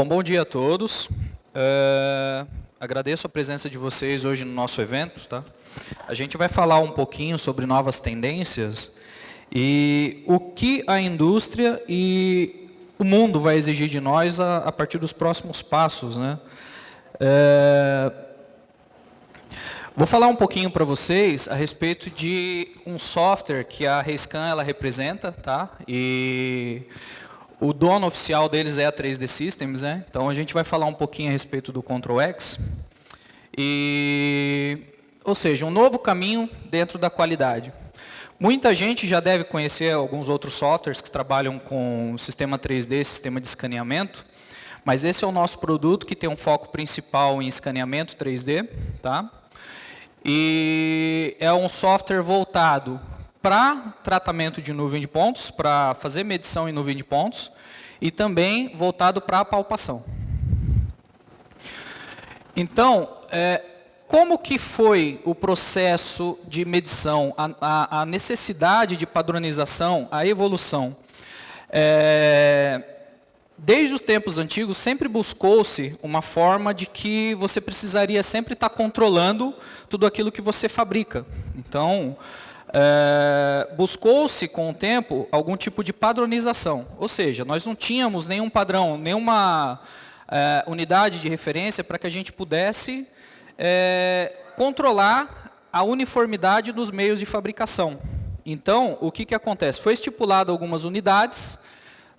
Bom dia a todos. Agradeço a presença de vocês hoje no nosso evento. Tá? A gente vai falar um pouquinho sobre novas tendências e o que a indústria e o mundo vai exigir de nós a partir dos próximos passos. Né? Vou falar um pouquinho para vocês a respeito de um software que a Reiscan ela representa, tá? E o dono oficial deles é a 3D Systems, né? Então a gente vai falar um pouquinho a respeito do Control X. Ou seja, um novo caminho dentro da qualidade. Muita gente já deve conhecer alguns outros softwares que trabalham com sistema 3D, sistema de escaneamento, mas esse é o nosso produto que tem um foco principal em escaneamento 3D, tá? E é um software voltado para tratamento de nuvem de pontos, para fazer medição em nuvem de pontos, e também voltado para a palpação. Então, como que foi o processo de medição, a necessidade de padronização, a evolução? Desde os tempos antigos, sempre buscou-se uma forma de que você precisaria sempre estar controlando tudo aquilo que você fabrica. Então, buscou-se com o tempo algum tipo de padronização. Ou seja, nós não tínhamos nenhum padrão, nenhuma unidade de referência para que a gente pudesse controlar a uniformidade dos meios de fabricação. Então, o que acontece? Foi estipulado algumas unidades,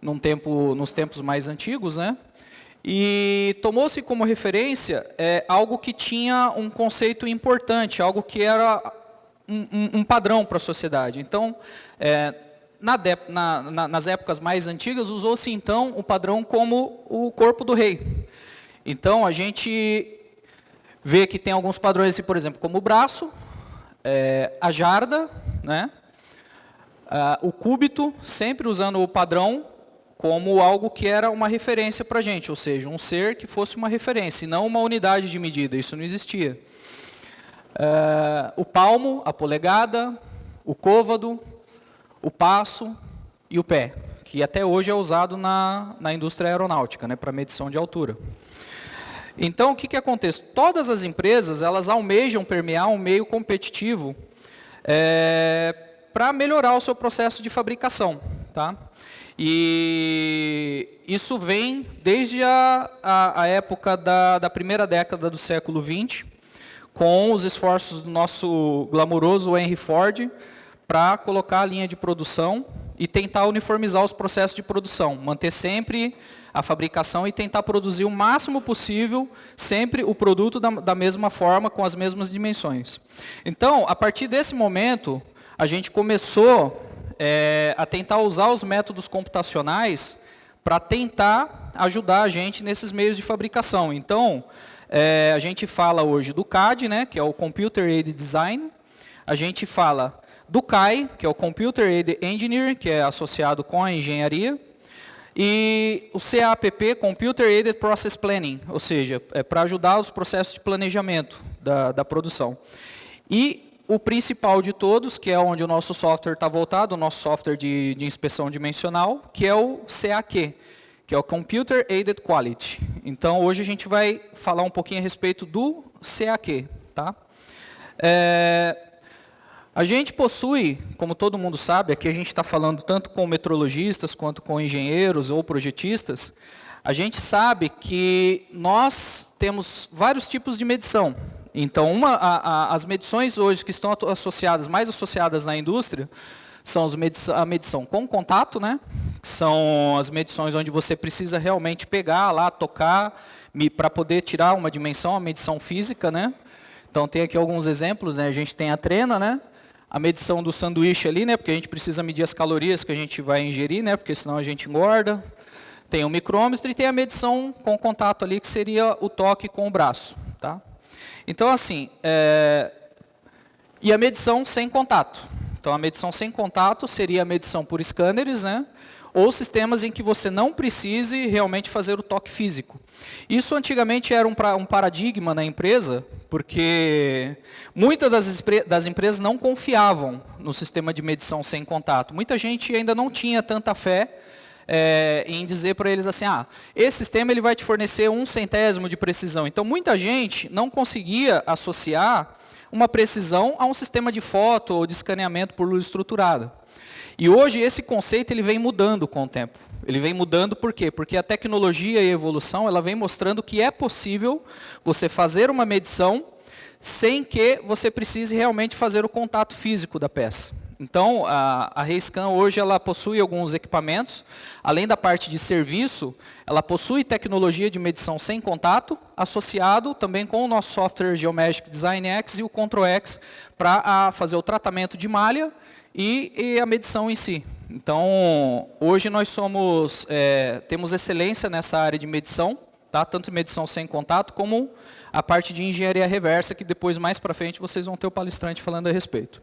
nos tempos mais antigos, né? E tomou-se como referência algo que tinha um conceito importante, algo que era um padrão para a sociedade. Então, nas épocas mais antigas, usou-se então o padrão como o corpo do rei. Então, a gente vê que tem alguns padrões, assim, por exemplo, como o braço, a jarda, né? O cúbito, sempre usando o padrão como algo que era uma referência para a gente, ou seja, um ser que fosse uma referência, e não uma unidade de medida, isso não existia. O palmo, a polegada, o côvado, o passo e o pé, que até hoje é usado na indústria aeronáutica, né, para medição de altura. Então, o que acontece? Todas as empresas, elas almejam permear um meio competitivo para melhorar o seu processo de fabricação, tá? E isso vem desde a época da primeira década do século XX, com os esforços do nosso glamouroso Henry Ford para colocar a linha de produção e tentar uniformizar os processos de produção, manter sempre a fabricação e tentar produzir o máximo possível, sempre o produto da mesma forma, com as mesmas dimensões. Então, a partir desse momento, a gente começou a tentar usar os métodos computacionais para tentar ajudar a gente nesses meios de fabricação. Então, a gente fala hoje do CAD, né, que é o Computer Aided Design. A gente fala do CAE, que é o Computer Aided Engineering, que é associado com a engenharia. E o CAPP, Computer Aided Process Planning, ou seja, para ajudar os processos de planejamento da produção. E o principal de todos, que é onde o nosso software está voltado, o nosso software de inspeção dimensional, que é o CAQ, que é o Computer Aided Quality. Então, hoje a gente vai falar um pouquinho a respeito do CAQ. Tá? A gente possui, como todo mundo sabe, aqui a gente está falando tanto com metrologistas, quanto com engenheiros ou projetistas, a gente sabe que nós temos vários tipos de medição. Então, as medições hoje que estão mais associadas na indústria, são a medição com contato, né? Que são as medições onde você precisa realmente pegar lá, tocar, para poder tirar uma dimensão, a medição física, né? Então, tem aqui alguns exemplos, né? A gente tem a trena, né? A medição do sanduíche ali, né? Porque a gente precisa medir as calorias que a gente vai ingerir, né? Porque senão a gente engorda. Tem o micrômetro e tem a medição com contato ali, que seria o toque com o braço, tá? Então, assim, e a medição sem contato. Então, a medição sem contato seria a medição por scanners, né? Ou sistemas em que você não precise realmente fazer o toque físico. Isso antigamente era um paradigma na empresa, porque muitas das empresas não confiavam no sistema de medição sem contato. Muita gente ainda não tinha tanta fé em dizer para eles assim, esse sistema ele vai te fornecer 1/100º de precisão. Então, muita gente não conseguia associar uma precisão a um sistema de foto ou de escaneamento por luz estruturada. E hoje esse conceito ele vem mudando com o tempo. Ele vem mudando por quê? Porque a tecnologia e a evolução ela vem mostrando que é possível você fazer uma medição sem que você precise realmente fazer o contato físico da peça. Então, a RayScan hoje ela possui alguns equipamentos, além da parte de serviço, ela possui tecnologia de medição sem contato, associado também com o nosso software Geomagic Design X e o Control X, para fazer o tratamento de malha e a medição em si. Então, hoje nós temos excelência nessa área de medição, tá? Tanto medição sem contato, como a parte de engenharia reversa, que depois, mais para frente, vocês vão ter o palestrante falando a respeito.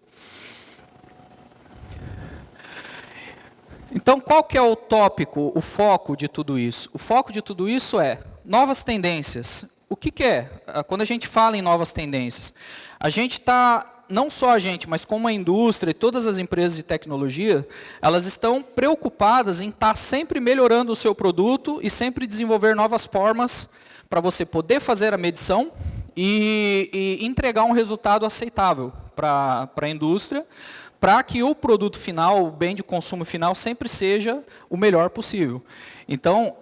Então, qual que é o tópico, o foco de tudo isso? O foco de tudo isso é novas tendências. O que é? Quando a gente fala em novas tendências, a gente está, não só a gente, mas como a indústria e todas as empresas de tecnologia, elas estão preocupadas em estar sempre melhorando o seu produto e sempre desenvolver novas formas para você poder fazer a medição e entregar um resultado aceitável para a indústria, para que o produto final, o bem de consumo final, sempre seja o melhor possível. Então,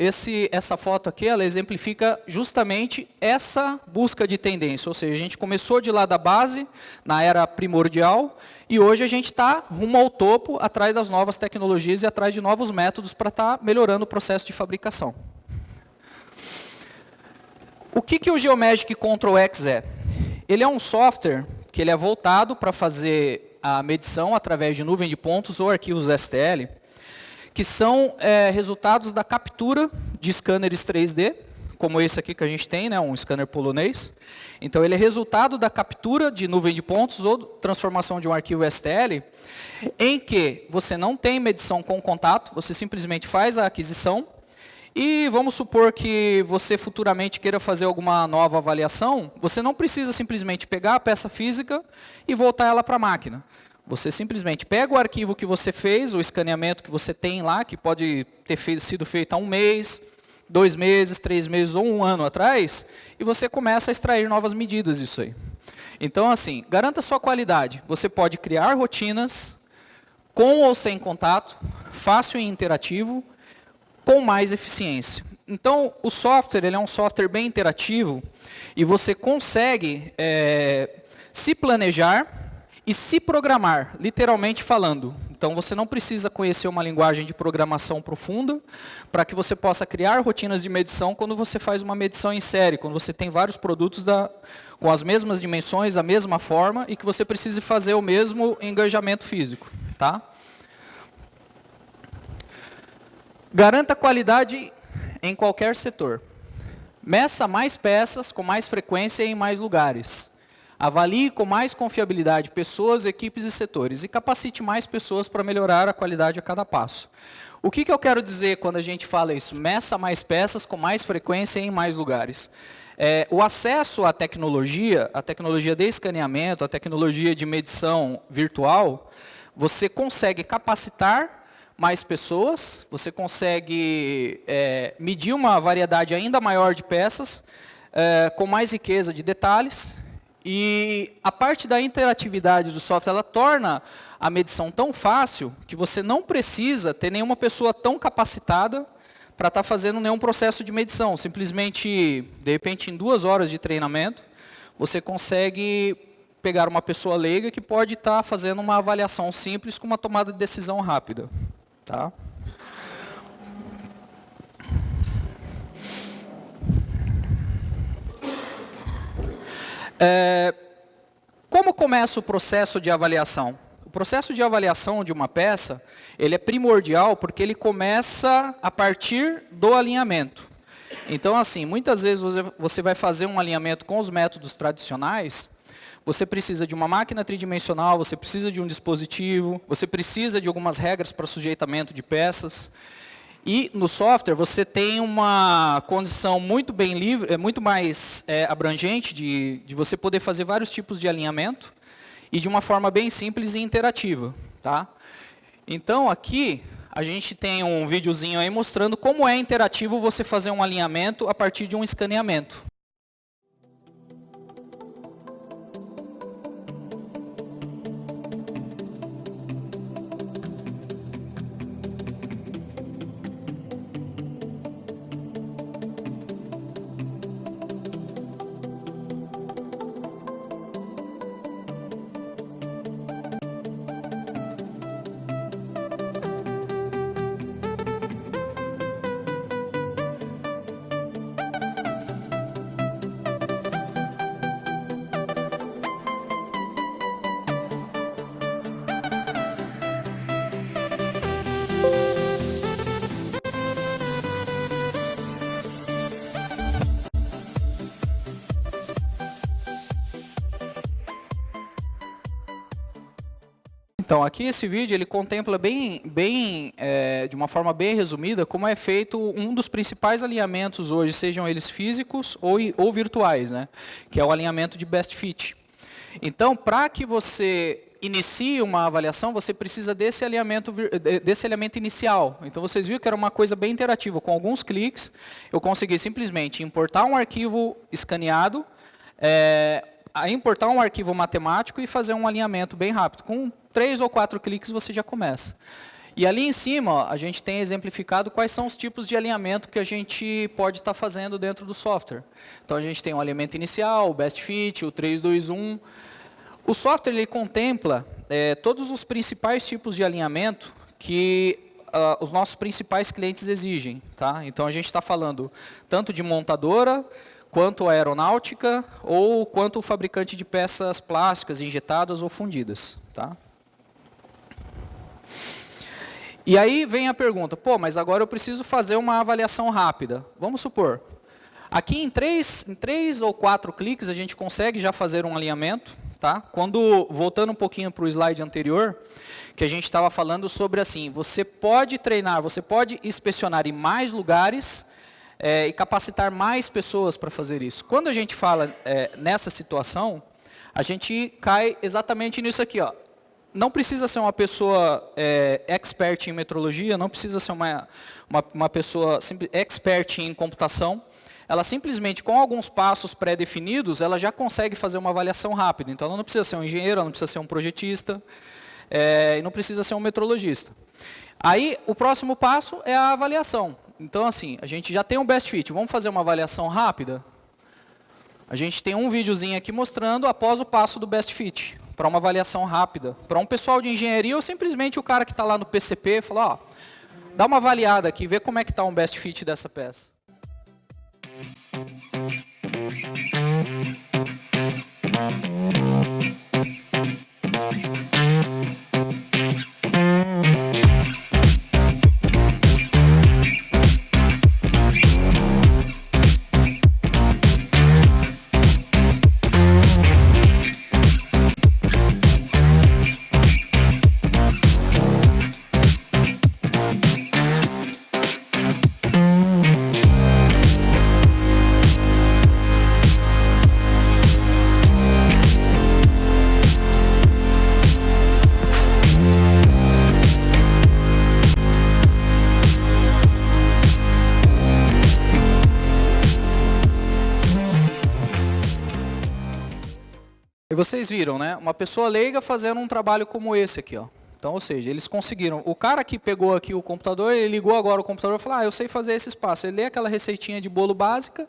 essa foto aqui, ela exemplifica justamente essa busca de tendência, ou seja, a gente começou de lá da base, na era primordial, e hoje a gente está rumo ao topo, atrás das novas tecnologias e atrás de novos métodos para estar melhorando o processo de fabricação. O que o Geomagic Control X é? Ele é um software que ele é voltado para fazer a medição através de nuvem de pontos ou arquivos STL, que são resultados da captura de scanners 3D, como esse aqui que a gente tem, né, um scanner polonês. Então, ele é resultado da captura de nuvem de pontos ou transformação de um arquivo STL, em que você não tem medição com contato, você simplesmente faz a aquisição, e vamos supor que você futuramente queira fazer alguma nova avaliação, você não precisa simplesmente pegar a peça física e voltar ela para a máquina. Você simplesmente pega o arquivo que você fez, o escaneamento que você tem lá, que pode ter sido feito há 1 mês, 2 meses, 3 meses ou 1 ano atrás, e você começa a extrair novas medidas disso aí. Então, assim, garanta sua qualidade. Você pode criar rotinas com ou sem contato, fácil e interativo, com mais eficiência. Então, o software ele é um software bem interativo e você consegue se planejar e se programar, literalmente falando. Então, você não precisa conhecer uma linguagem de programação profunda para que você possa criar rotinas de medição quando você faz uma medição em série, quando você tem vários produtos com as mesmas dimensões, a mesma forma, e que você precise fazer o mesmo engajamento físico. Tá? Garanta qualidade em qualquer setor. Meça mais peças com mais frequência e em mais lugares. Avalie com mais confiabilidade pessoas, equipes e setores. E capacite mais pessoas para melhorar a qualidade a cada passo. O que eu quero dizer quando a gente fala isso? Meça mais peças com mais frequência e em mais lugares. O acesso à tecnologia de escaneamento, a tecnologia de medição virtual, você consegue capacitar mais pessoas, você consegue medir uma variedade ainda maior de peças, com mais riqueza de detalhes, e a parte da interatividade do software, ela torna a medição tão fácil que você não precisa ter nenhuma pessoa tão capacitada para estar fazendo nenhum processo de medição. Simplesmente, de repente, em 2 horas de treinamento, você consegue pegar uma pessoa leiga que pode estar fazendo uma avaliação simples com uma tomada de decisão rápida. Tá? Como começa o processo de avaliação? O processo de avaliação de uma peça, ele é primordial porque ele começa a partir do alinhamento. Então, assim, muitas vezes você vai fazer um alinhamento com os métodos tradicionais, você precisa de uma máquina tridimensional, você precisa de um dispositivo, você precisa de algumas regras para sujeitamento de peças. E no software você tem uma condição muito bem livre, muito mais abrangente de você poder fazer vários tipos de alinhamento e de uma forma bem simples e interativa. Tá? Então aqui a gente tem um videozinho aí mostrando como é interativo você fazer um alinhamento a partir de um escaneamento. Então, aqui esse vídeo ele contempla de uma forma bem resumida como é feito um dos principais alinhamentos hoje, sejam eles físicos ou virtuais, né? Que é o alinhamento de best fit. Então, para que você inicie uma avaliação, você precisa desse alinhamento inicial. Então, vocês viram que era uma coisa bem interativa. Com alguns cliques, eu consegui simplesmente importar um arquivo escaneado, importar um arquivo matemático e fazer um alinhamento bem rápido. Com 3 ou 4 cliques você já começa. E ali em cima, ó, a gente tem exemplificado quais são os tipos de alinhamento que a gente pode estar fazendo dentro do software. Então, a gente tem o alinhamento inicial, o best fit, o 3, 2, 1. O software ele contempla todos os principais tipos de alinhamento que os nossos principais clientes exigem. Tá? Então, a gente está falando tanto de montadora, quanto a aeronáutica, ou quanto o fabricante de peças plásticas injetadas ou fundidas. Tá? E aí vem a pergunta, pô, mas agora eu preciso fazer uma avaliação rápida. Vamos supor, aqui em 3 ou 4 cliques a gente consegue já fazer um alinhamento. Tá? Voltando um pouquinho para o slide anterior, que a gente estava falando sobre assim, você pode treinar, você pode inspecionar em mais lugares, e capacitar mais pessoas para fazer isso. Quando a gente fala nessa situação, a gente cai exatamente nisso aqui. Ó. Não precisa ser uma pessoa expert em metrologia, não precisa ser uma pessoa expert em computação. Ela simplesmente, com alguns passos pré-definidos, ela já consegue fazer uma avaliação rápida. Então, ela não precisa ser um engenheiro, ela não precisa ser um projetista, e não precisa ser um metrologista. Aí, o próximo passo é a avaliação. Então, assim, a gente já tem um best fit. Vamos fazer uma avaliação rápida? A gente tem um videozinho aqui mostrando após o passo do best fit, para uma avaliação rápida. Para um pessoal de engenharia ou simplesmente o cara que está lá no PCP, fala, ó, dá uma avaliada aqui, vê como é que está um best fit dessa peça. E vocês viram, né? Uma pessoa leiga fazendo um trabalho como esse aqui, ó. Então, ou seja, eles conseguiram. O cara que pegou aqui o computador, ele ligou agora o computador e falou, eu sei fazer esse passo. Ele lê aquela receitinha de bolo básica,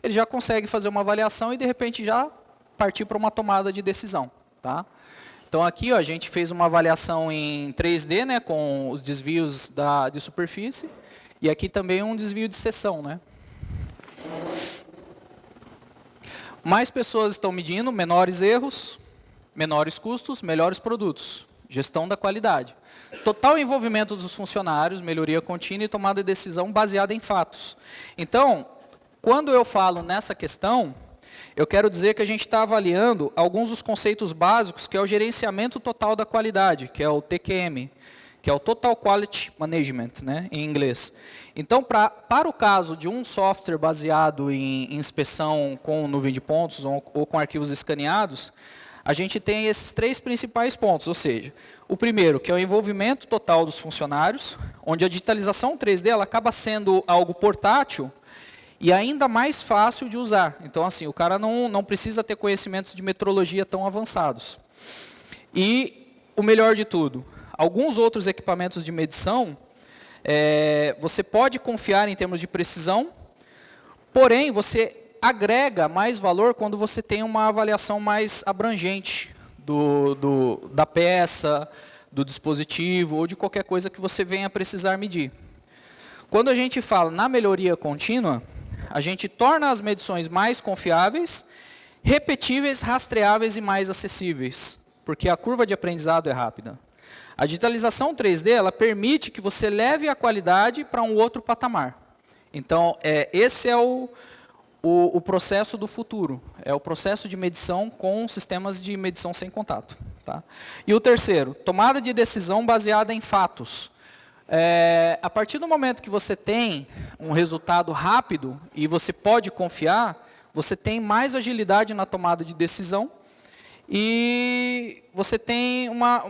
ele já consegue fazer uma avaliação e, de repente, já partir para uma tomada de decisão. Tá? Então, aqui ó, a gente fez uma avaliação em 3D, né, com os desvios de superfície, e aqui também um desvio de seção. Né? Mais pessoas estão medindo, menores erros, menores custos, melhores produtos. Gestão da qualidade. Total envolvimento dos funcionários, melhoria contínua e tomada de decisão baseada em fatos. Então, quando eu falo nessa questão, eu quero dizer que a gente está avaliando alguns dos conceitos básicos, que é o gerenciamento total da qualidade, que é o TQM, que é o Total Quality Management, né, em inglês. Então, para o caso de um software baseado em inspeção com nuvem de pontos ou com arquivos escaneados, a gente tem esses 3 principais pontos, ou seja, o primeiro, que é o envolvimento total dos funcionários, onde a digitalização 3D ela acaba sendo algo portátil e ainda mais fácil de usar. Então, assim, o cara não precisa ter conhecimentos de metrologia tão avançados. E o melhor de tudo, alguns outros equipamentos de medição, você pode confiar em termos de precisão, porém, você agrega mais valor quando você tem uma avaliação mais abrangente da peça, do dispositivo ou de qualquer coisa que você venha precisar medir. Quando a gente fala na melhoria contínua, a gente torna as medições mais confiáveis, repetíveis, rastreáveis e mais acessíveis, porque a curva de aprendizado é rápida. A digitalização 3D ela permite que você leve a qualidade para um outro patamar. Então, esse é o processo do futuro, é o processo de medição com sistemas de medição sem contato. Tá? E o terceiro, tomada de decisão baseada em fatos. A partir do momento que você tem um resultado rápido e você pode confiar, você tem mais agilidade na tomada de decisão e você tem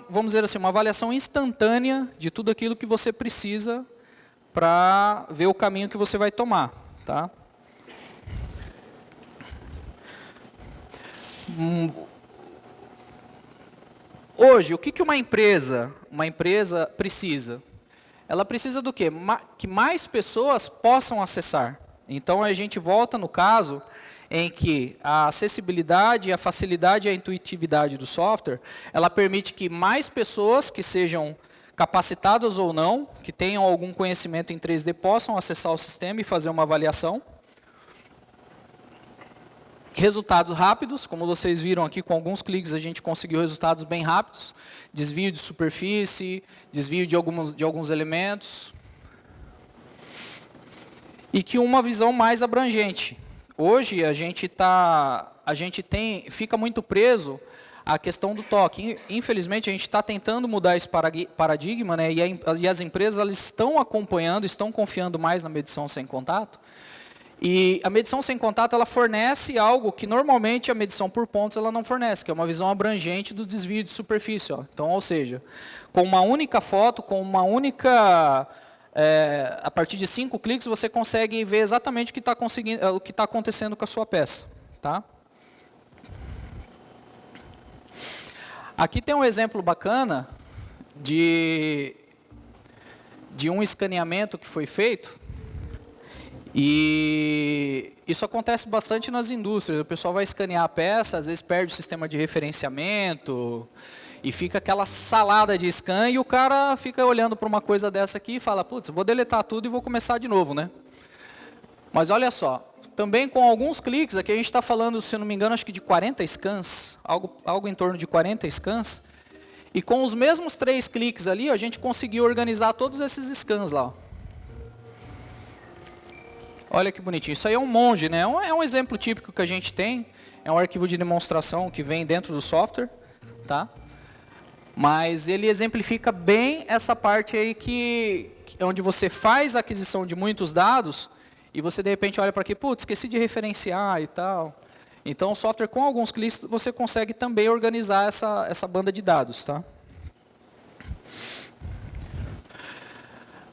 vamos dizer assim, uma avaliação instantânea de tudo aquilo que você precisa para ver o caminho que você vai tomar. Tá? Hoje, o que uma empresa precisa? Ela precisa do quê? Que mais pessoas possam acessar. Então, a gente volta no caso em que a acessibilidade, a facilidade e a intuitividade do software, ela permite que mais pessoas que sejam capacitadas ou não, que tenham algum conhecimento em 3D, possam acessar o sistema e fazer uma avaliação. Resultados rápidos, como vocês viram aqui, com alguns cliques a gente conseguiu resultados bem rápidos. Desvio de superfície, desvio de alguns elementos. E que uma visão mais abrangente. Hoje a gente fica muito preso à questão do toque. Infelizmente a gente está tentando mudar esse paradigma, né? E as empresas elas estão acompanhando, estão confiando mais na medição sem contato. E a medição sem contato, ela fornece algo que normalmente a medição por pontos ela não fornece, que é uma visão abrangente do desvio de superfície. Ó. Então, ou seja, com uma única foto, com uma única... a partir de 5 cliques, você consegue ver exatamente o que está acontecendo com a sua peça. Tá? Aqui tem um exemplo bacana de um escaneamento que foi feito. E isso acontece bastante nas indústrias. O pessoal vai escanear a peça, às vezes perde o sistema de referenciamento, e fica aquela salada de scan, e o cara fica olhando para uma coisa dessa aqui e fala, putz, vou deletar tudo e vou começar de novo, né? Mas olha só, também com alguns cliques, aqui a gente está falando, se não me engano, acho que de 40 scans, algo em torno de 40 scans, e com os mesmos 3 cliques ali, a gente conseguiu organizar todos esses scans lá, ó. Olha que bonitinho. Isso aí é um monge, né? É um exemplo típico que a gente tem. É um arquivo de demonstração que vem dentro do software. Tá? Mas ele exemplifica bem essa parte aí onde você faz a aquisição de muitos dados e você de repente olha para aqui, putz, esqueci de referenciar e tal. Então o software com alguns cliques você consegue também organizar essa banda de dados. Tá?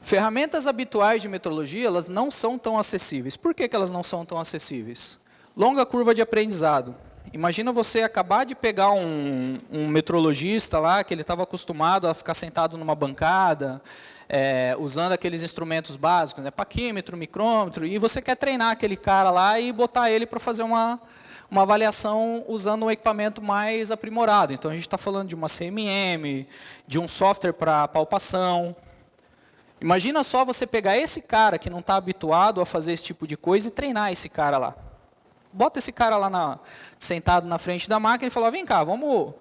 Ferramentas habituais de metrologia, elas não são tão acessíveis. Por que elas não são tão acessíveis? Longa curva de aprendizado. Imagina você acabar de pegar um metrologista lá, que ele estava acostumado a ficar sentado numa bancada, usando aqueles instrumentos básicos, né, paquímetro, micrômetro, e você quer treinar aquele cara lá e botar ele para fazer uma avaliação usando um equipamento mais aprimorado. Então, a gente está falando de uma CMM, de um software para palpação. Imagina só você pegar esse cara que não está habituado a fazer esse tipo de coisa e treinar esse cara lá. Bota esse cara lá sentado na frente da máquina e fala, vem cá, vamos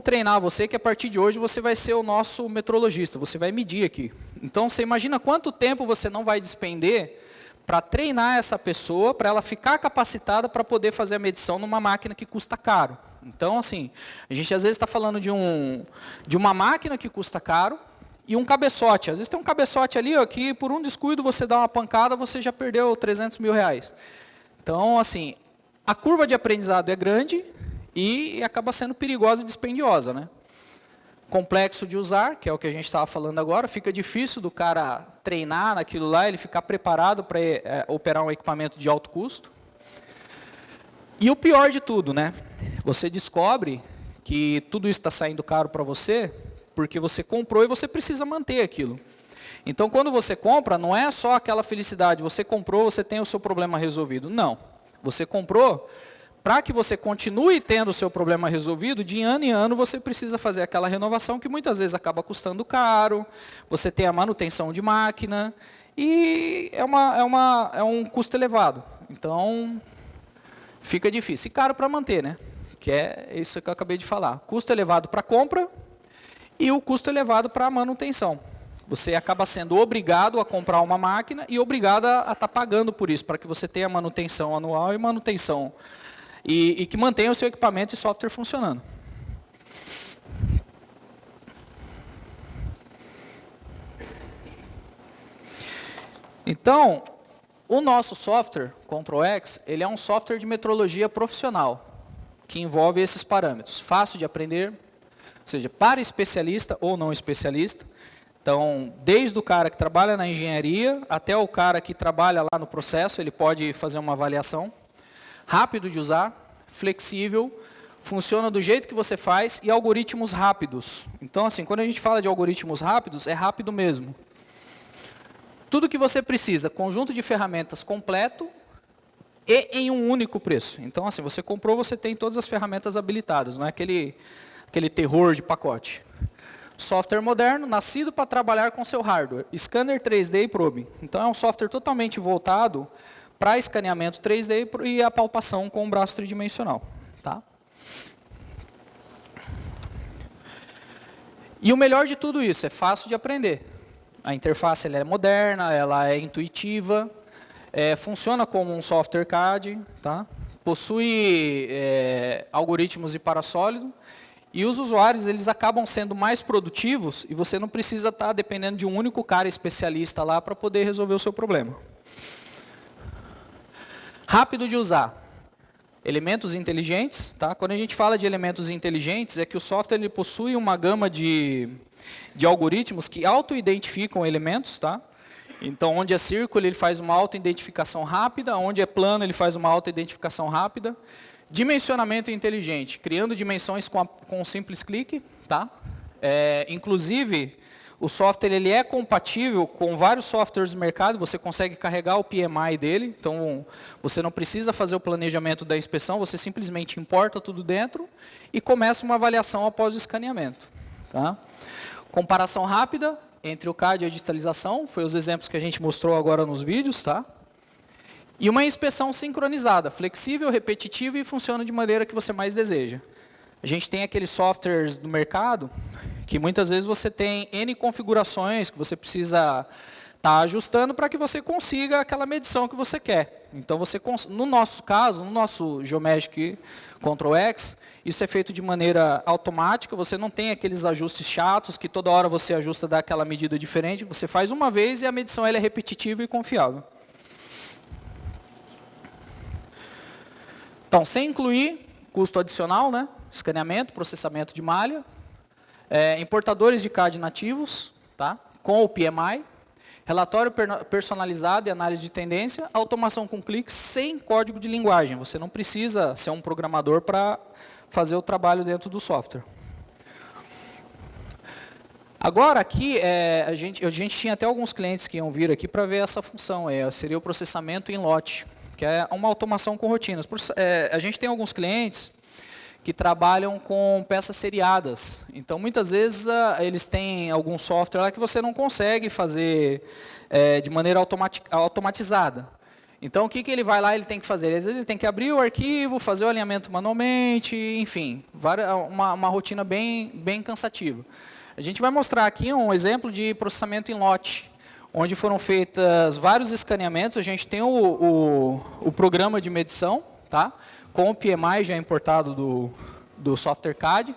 treinar você, que a partir de hoje você vai ser o nosso metrologista, você vai medir aqui. Então, você imagina quanto tempo você não vai despender para treinar essa pessoa, para ela ficar capacitada para poder fazer a medição numa máquina que custa caro. Então, assim, a gente às vezes está falando de uma máquina que custa caro, e um cabeçote. Às vezes tem um cabeçote ali, ó, que por um descuido você dá uma pancada, você já perdeu 300 mil reais. Então, assim, a curva de aprendizado é grande e acaba sendo perigosa e dispendiosa, né? Complexo de usar, que é o que a gente estava falando agora, fica difícil do cara treinar naquilo lá, ele ficar preparado para operar um equipamento de alto custo. E o pior de tudo, né? Você descobre que tudo isso está saindo caro para você, porque você comprou e você precisa manter aquilo. Então, quando você compra, não é só aquela felicidade, você comprou, você tem o seu problema resolvido. Não. Você comprou, para que você continue tendo o seu problema resolvido, de ano em ano você precisa fazer aquela renovação que muitas vezes acaba custando caro, você tem a manutenção de máquina, e é um custo elevado. Então, fica difícil. E caro para manter, né? Que é isso que eu acabei de falar. Custo elevado para a compra e o custo elevado para a manutenção. Você acaba sendo obrigado a comprar uma máquina e obrigado a estar pagando por isso, para que você tenha manutenção anual e manutenção e que mantenha o seu equipamento e software funcionando. Então, o nosso software, Control-X, ele é um software de metrologia profissional, que envolve esses parâmetros. Fácil de aprender, ou seja, para especialista ou não especialista. Então, desde o cara que trabalha na engenharia até o cara que trabalha lá no processo, ele pode fazer uma avaliação. Rápido de usar, flexível, funciona do jeito que você faz e algoritmos rápidos. Então, assim, quando a gente fala de algoritmos rápidos, é rápido mesmo. Tudo que você precisa, conjunto de ferramentas completo e em um único preço. Então, assim, você comprou, você tem todas as ferramentas habilitadas, não é aquele terror de pacote. Software moderno, nascido para trabalhar com seu hardware, scanner 3D e probe. Então, é um software totalmente voltado para escaneamento 3D e a palpação com o braço tridimensional. Tá? E o melhor de tudo isso, é fácil de aprender. A interface ela é moderna, ela é intuitiva, funciona como um software CAD, tá? Possui algoritmos de parasólido, e os usuários eles acabam sendo mais produtivos e você não precisa estar dependendo de um único cara especialista lá para poder resolver o seu problema. Rápido de usar. Elementos inteligentes. Tá? Quando a gente fala de elementos inteligentes, é que o software ele possui uma gama de algoritmos que auto-identificam elementos. Tá? Então, onde é círculo, ele faz uma auto-identificação rápida. Onde é plano, ele faz uma auto-identificação rápida. Dimensionamento inteligente, criando dimensões com um simples clique. Tá? Inclusive, o software ele é compatível com vários softwares do mercado, você consegue carregar o PMI dele, então você não precisa fazer o planejamento da inspeção, você simplesmente importa tudo dentro e começa uma avaliação após o escaneamento. Tá? Comparação rápida entre o CAD e a digitalização, foi os exemplos que a gente mostrou agora nos vídeos. Tá? E uma inspeção sincronizada, flexível, repetitiva e funciona de maneira que você mais deseja. A gente tem aqueles softwares do mercado que muitas vezes você tem N configurações que você precisa estar ajustando para que você consiga aquela medição que você quer. Então, no nosso caso, no nosso Geomagic Control-X, isso é feito de maneira automática, você não tem aqueles ajustes chatos que toda hora você ajusta daquela medida diferente, você faz uma vez e a medição ela é repetitiva e confiável. Então, sem incluir custo adicional, né? Escaneamento, processamento de malha, importadores de CAD nativos, tá? Com o PMI, relatório personalizado e análise de tendência, automação com cliques sem código de linguagem. Você não precisa ser um programador para fazer o trabalho dentro do software. Agora, aqui, a gente tinha até alguns clientes que iam vir aqui para ver essa função, seria o processamento em lote, que é uma automação com rotinas. A gente tem alguns clientes que trabalham com peças seriadas. Então, muitas vezes, eles têm algum software lá que você não consegue fazer de maneira automatizada. Então, o que ele vai lá, ele tem que fazer? Às vezes, ele tem que abrir o arquivo, fazer o alinhamento manualmente, enfim, uma rotina bem cansativa. A gente vai mostrar aqui um exemplo de processamento em lote, onde foram feitos vários escaneamentos. A gente tem o programa de medição, tá? Com o PMI já importado do software CAD.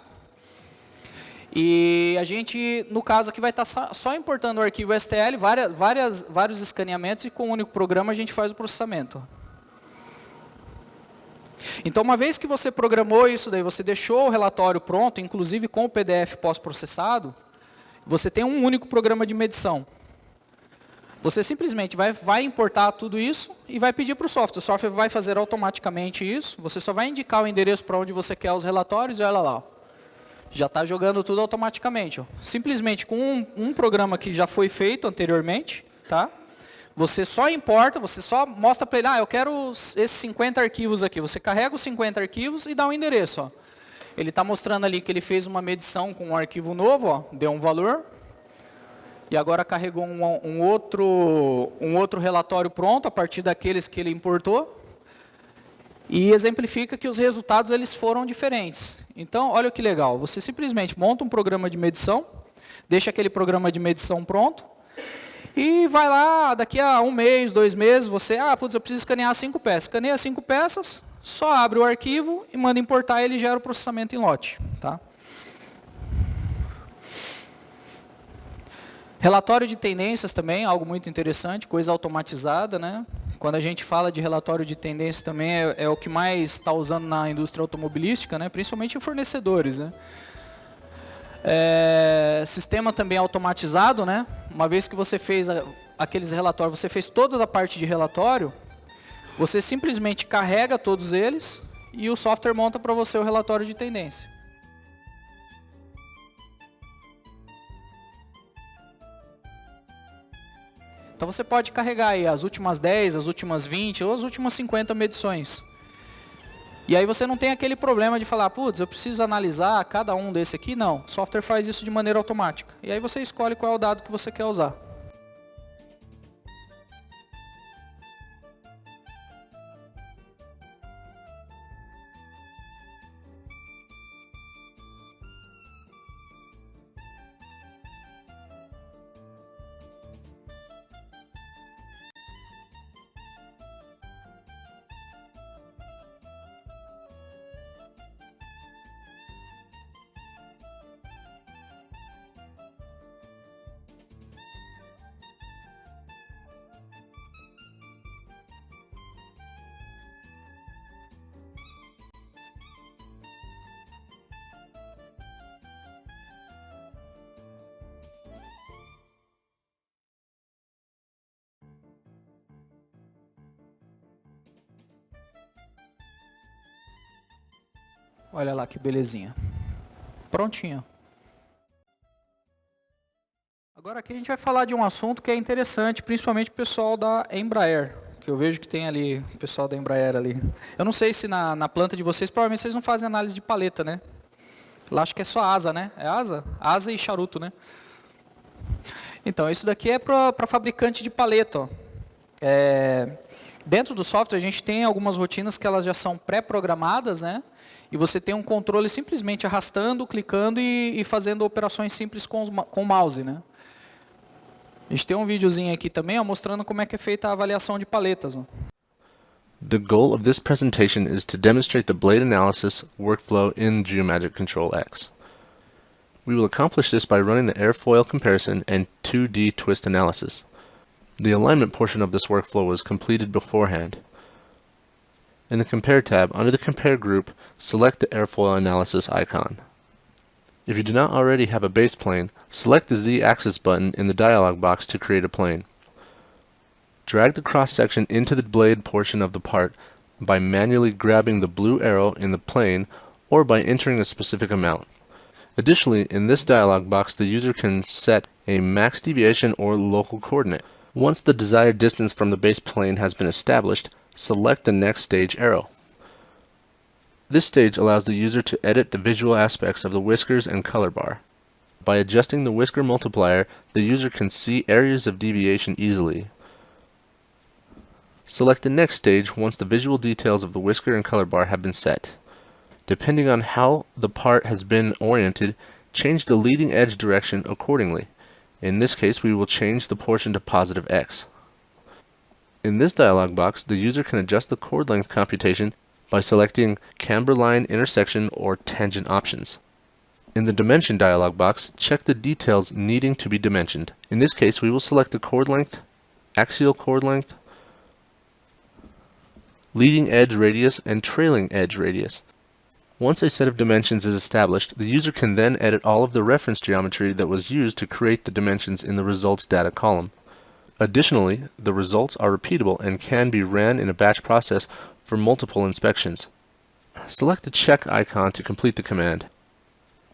E a gente, no caso aqui, vai estar só importando o arquivo STL, vários escaneamentos, e com um único programa a gente faz o processamento. Então, uma vez que você programou isso daí, você deixou o relatório pronto, inclusive com o PDF pós-processado, você tem um único programa de medição. Você simplesmente vai importar tudo isso e vai pedir para o software. O software vai fazer automaticamente isso. Você só vai indicar o endereço para onde você quer os relatórios e olha lá. Ó. Já está jogando tudo automaticamente. Ó. Simplesmente com um programa que já foi feito anteriormente, tá? Você só importa, você só mostra para ele, eu quero esses 50 arquivos aqui. Você carrega os 50 arquivos e dá um endereço. Ó. Ele está mostrando ali que ele fez uma medição com um arquivo novo, ó, deu um valor. E agora carregou um outro relatório pronto, a partir daqueles que ele importou. E exemplifica que os resultados eles foram diferentes. Então, olha que legal. Você simplesmente monta um programa de medição, deixa aquele programa de medição pronto, e vai lá, daqui a 1 mês, 2 meses, você, putz, eu preciso escanear 5 peças. Escaneia 5 peças, só abre o arquivo e manda importar, ele gera o processamento em lote. Tá? Relatório de tendências também, algo muito interessante, coisa automatizada, né? Quando a gente fala de relatório de tendências também é o que mais está usando na indústria automobilística, né? Principalmente em fornecedores, né? Sistema também automatizado, né? Uma vez que você fez aqueles relatórios, você fez toda a parte de relatório, você simplesmente carrega todos eles e o software monta para você o relatório de tendência. Então você pode carregar aí as últimas 10, as últimas 20 ou as últimas 50 medições. E aí você não tem aquele problema de falar, putz, eu preciso analisar cada um desse aqui. Não, o software faz isso de maneira automática. E aí você escolhe qual é o dado que você quer usar. Olha lá que belezinha. Prontinho. Agora aqui a gente vai falar de um assunto que é interessante, principalmente o pessoal da Embraer, que eu vejo que tem ali o pessoal da Embraer ali. Eu não sei se na planta de vocês, provavelmente vocês não fazem análise de paleta, né? Lá acho que é só asa, né? É asa? Asa e charuto, né? Então, isso daqui é para fabricante de paleta. Ó. Dentro do software a gente tem algumas rotinas que elas já são pré-programadas, né? E você tem um controle simplesmente arrastando, clicando e fazendo operações simples com o mouse, né? A gente tem um videozinho aqui também, ó, mostrando como é que é feita a avaliação de paletas. Ó. The goal of this presentation is to demonstrate the blade analysis workflow in Geomagic Control X. We will accomplish this by running the airfoil comparison and 2D twist analysis. The alignment portion of this workflow was completed beforehand. In the Compare tab, under the Compare group, select the airfoil analysis icon. If you do not already have a base plane, select the Z-axis button in the dialog box to create a plane. Drag the cross-section into the blade portion of the part by manually grabbing the blue arrow in the plane or by entering a specific amount. Additionally, in this dialog box, the user can set a max deviation or local coordinate. Once the desired distance from the base plane has been established, select the next stage arrow. This stage allows the user to edit the visual aspects of the whiskers and color bar. By adjusting the whisker multiplier, the user can see areas of deviation easily. Select the next stage once the visual details of the whisker and color bar have been set. Depending on how the part has been oriented, change the leading edge direction accordingly. In this case, we will change the portion to positive X. In this dialog box, the user can adjust the chord length computation by selecting camber line intersection or tangent options. In the dimension dialog box, check the details needing to be dimensioned. In this case, we will select the chord length, axial chord length, leading edge radius, and trailing edge radius. Once a set of dimensions is established, the user can then edit all of the reference geometry that was used to create the dimensions in the results data column. Additionally, the results are repeatable and can be ran in a batch process for multiple inspections. Select the check icon to complete the command.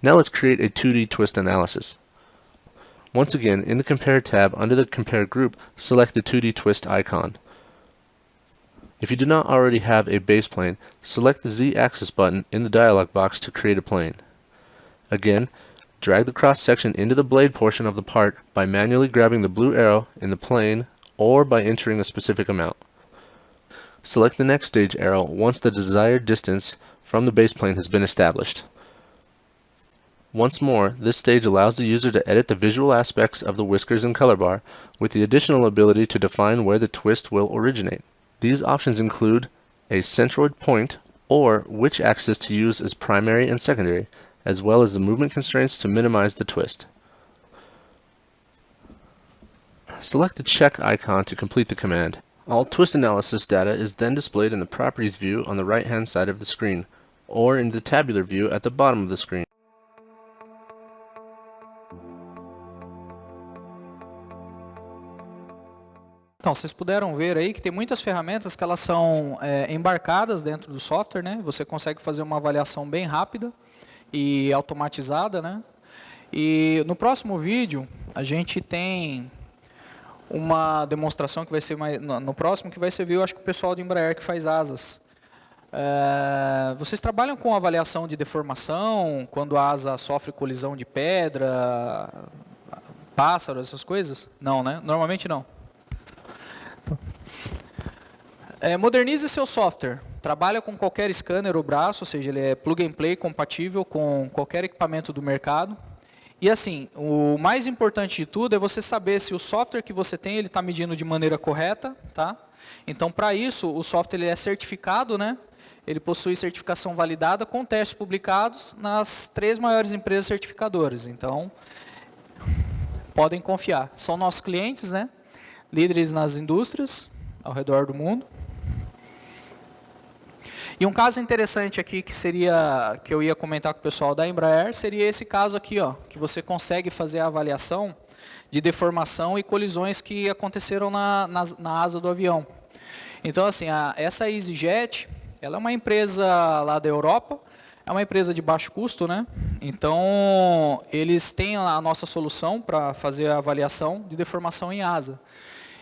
Now let's create a 2D twist analysis. Once again, in the Compare tab under the Compare group, select the 2D twist icon. If you do not already have a base plane, select the Z-axis button in the dialog box to create a plane. Again, drag the cross section into the blade portion of the part by manually grabbing the blue arrow in the plane or by entering a specific amount. Select the next stage arrow once the desired distance from the base plane has been established. Once more, this stage allows the user to edit the visual aspects of the whiskers and color bar with the additional ability to define where the twist will originate. These options include a centroid point or which axis to use as primary and secondary, as well as the movement constraints to minimize the twist. Select the check icon to complete the command. All twist analysis data is then displayed in the Properties view on the right-hand side of the screen, or in the tabular view at the bottom of the screen. Então, vocês puderam ver aí que tem muitas ferramentas que elas são embarcadas dentro do software, né? Você consegue fazer uma avaliação bem rápida e automatizada, né? E no próximo vídeo a gente tem uma demonstração que vai ser no próximo que vai servir, eu acho que o pessoal do Embraer que faz asas. Vocês trabalham com avaliação de deformação quando a asa sofre colisão de pedra, pássaro, essas coisas? Não, né? Normalmente não. Modernize seu software. Trabalha com qualquer scanner ou braço, ou seja, ele é plug and play compatível com qualquer equipamento do mercado. E assim, o mais importante de tudo é você saber se o software que você tem ele está medindo de maneira correta, tá? Então, para isso, o software ele é certificado, né? Ele possui certificação validada com testes publicados nas 3 maiores empresas certificadoras. Então, podem confiar. São nossos clientes, né? Líderes nas indústrias ao redor do mundo. E um caso interessante aqui que eu ia comentar com o pessoal da Embraer seria esse caso aqui, ó, que você consegue fazer a avaliação de deformação e colisões que aconteceram na asa do avião. Então, assim, essa EasyJet, ela é uma empresa lá da Europa, é uma empresa de baixo custo, né? Então, eles têm a nossa solução para fazer a avaliação de deformação em asa.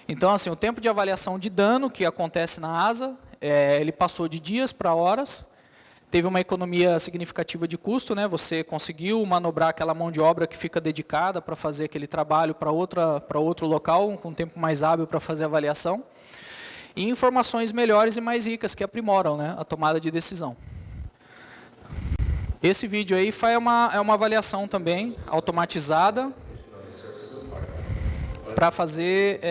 Então, assim, o tempo de avaliação de dano que acontece na asa, ele passou de dias para horas, teve uma economia significativa de custo, né? Você conseguiu manobrar aquela mão de obra que fica dedicada para fazer aquele trabalho para outro local, com um tempo mais hábil para fazer a avaliação, e informações melhores e mais ricas que aprimoram, né, a tomada de decisão. Esse vídeo aí é uma avaliação também automatizada para fazer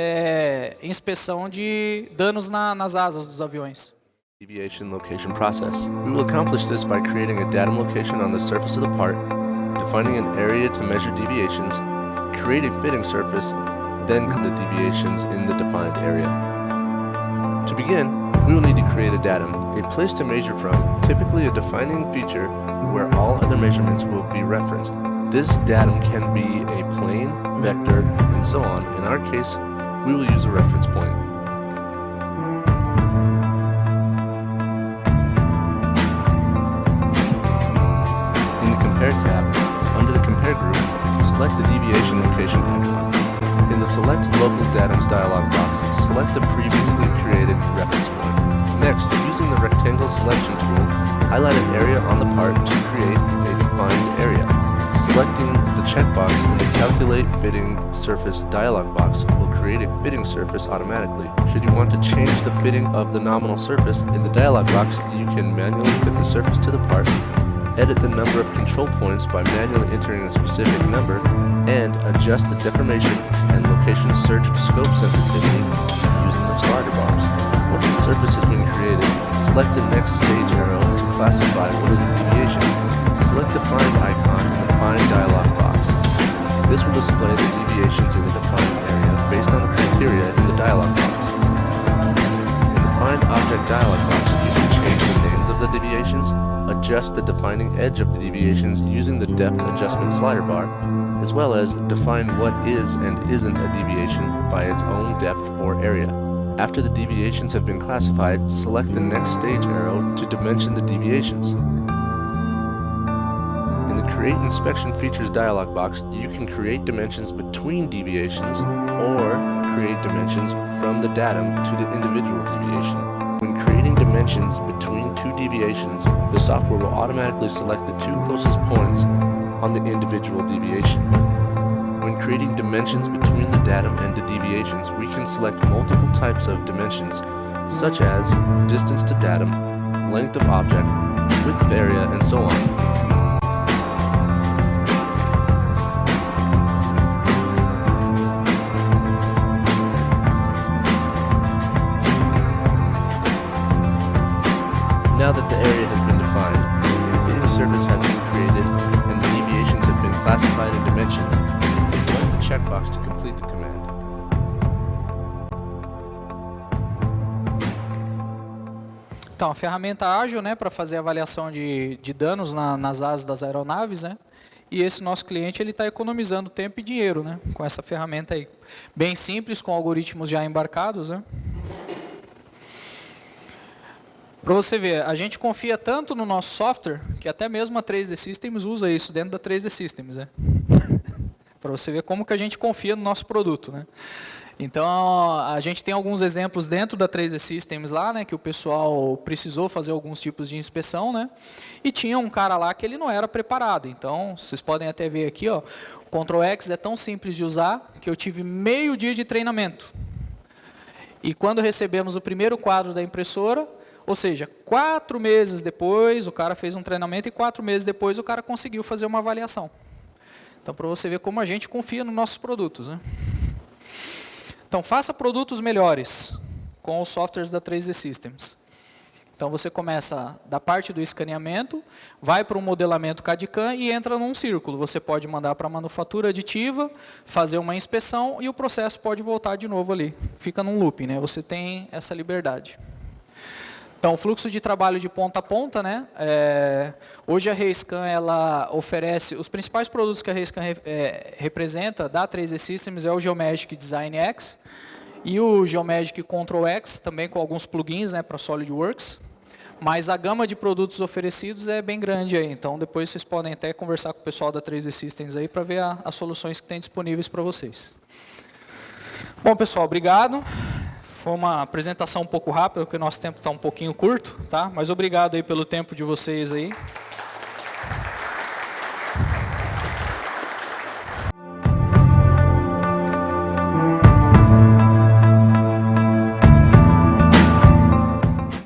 inspeção de danos nas asas dos aviões. Deviation location process. We will accomplish this by creating a datum location on the surface of the part, defining an area to measure deviations, create a fitting surface, then the deviations in the defined area. To begin, we will need to create a datum, a place to measure from, typically a defining feature where all other measurements will be referenced. This datum can be a plane, vector, and so on. In our case, we will use a reference point. In the Compare tab, under the Compare group, select the deviation location icon. In the Select Local Datums dialog box, select the previously created reference point. Next, using the Rectangle Selection tool, highlight an area on the part to create a defined area. Selecting the checkbox in the Calculate Fitting Surface dialog box will create a fitting surface automatically. Should you want to change the fitting of the nominal surface, in the dialog box you can manually fit the surface to the part, edit the number of control points by manually entering a specific number, and adjust the deformation and location search scope sensitivity using the slider bars. Once the surface has been created, select the next stage arrow to classify what is a deviation. Select the Find icon in the Find dialog box. This will display the deviations in the defined area based on the criteria in the dialog box. In the Find Object dialog box, adjust the defining edge of the deviations using the depth adjustment slider bar, as well as define what is and isn't a deviation by its own depth or area. After the deviations have been classified, select the next stage arrow to dimension the deviations. In the Create Inspection Features dialog box, you can create dimensions between deviations or create dimensions from the datum to the individual deviation. When creating dimensions between two deviations, the software will automatically select the two closest points on the individual deviation. When creating dimensions between the datum and the deviations, we can select multiple types of dimensions, such as distance to datum, length of object, width of area, and so on. Now that the area has been defined, a fitting surface has been created, and the deviations have been classified and dimensioned, select the checkbox to complete the command. Então, a ferramenta ágil, né, para fazer avaliação de danos nas asas das aeronaves, né? E esse nosso cliente ele está economizando tempo e dinheiro, né, com essa ferramenta aí. Bem simples, com algoritmos já embarcados, né? Para você ver, a gente confia tanto no nosso software, que até mesmo a 3D Systems usa isso dentro da 3D Systems. Né? Para você ver como que a gente confia no nosso produto. Né? Então, a gente tem alguns exemplos dentro da 3D Systems lá, né, que o pessoal precisou fazer alguns tipos de inspeção, né, e tinha um cara lá que ele não era preparado. Então, vocês podem até ver aqui, ó, o Ctrl X é tão simples de usar que eu tive meio dia de treinamento. E quando recebemos o primeiro quadro da impressora, ou seja, 4 meses depois, o cara fez um treinamento e 4 meses depois o cara conseguiu fazer uma avaliação. Então, para você ver como a gente confia nos nossos produtos. Né? Então, faça produtos melhores com os softwares da 3D Systems. Então, você começa da parte do escaneamento, vai para o modelamento CAD/CAM e entra num círculo. Você pode mandar para a manufatura aditiva, fazer uma inspeção e o processo pode voltar de novo ali. Fica num looping, né? Você tem essa liberdade. Então, o fluxo de trabalho de ponta a ponta, né? Hoje a Reiscan ela oferece, os principais produtos que a Reiscan representa da 3D Systems é o Geomagic Design X e o Geomagic Control X, também com alguns plugins, né, para SolidWorks. Mas a gama de produtos oferecidos é bem grande aí, então depois vocês podem até conversar com o pessoal da 3D Systems aí para ver as soluções que tem disponíveis para vocês. Bom, pessoal, obrigado. Foi uma apresentação um pouco rápida, porque o nosso tempo está um pouquinho curto, tá? Mas obrigado aí pelo tempo de vocês aí.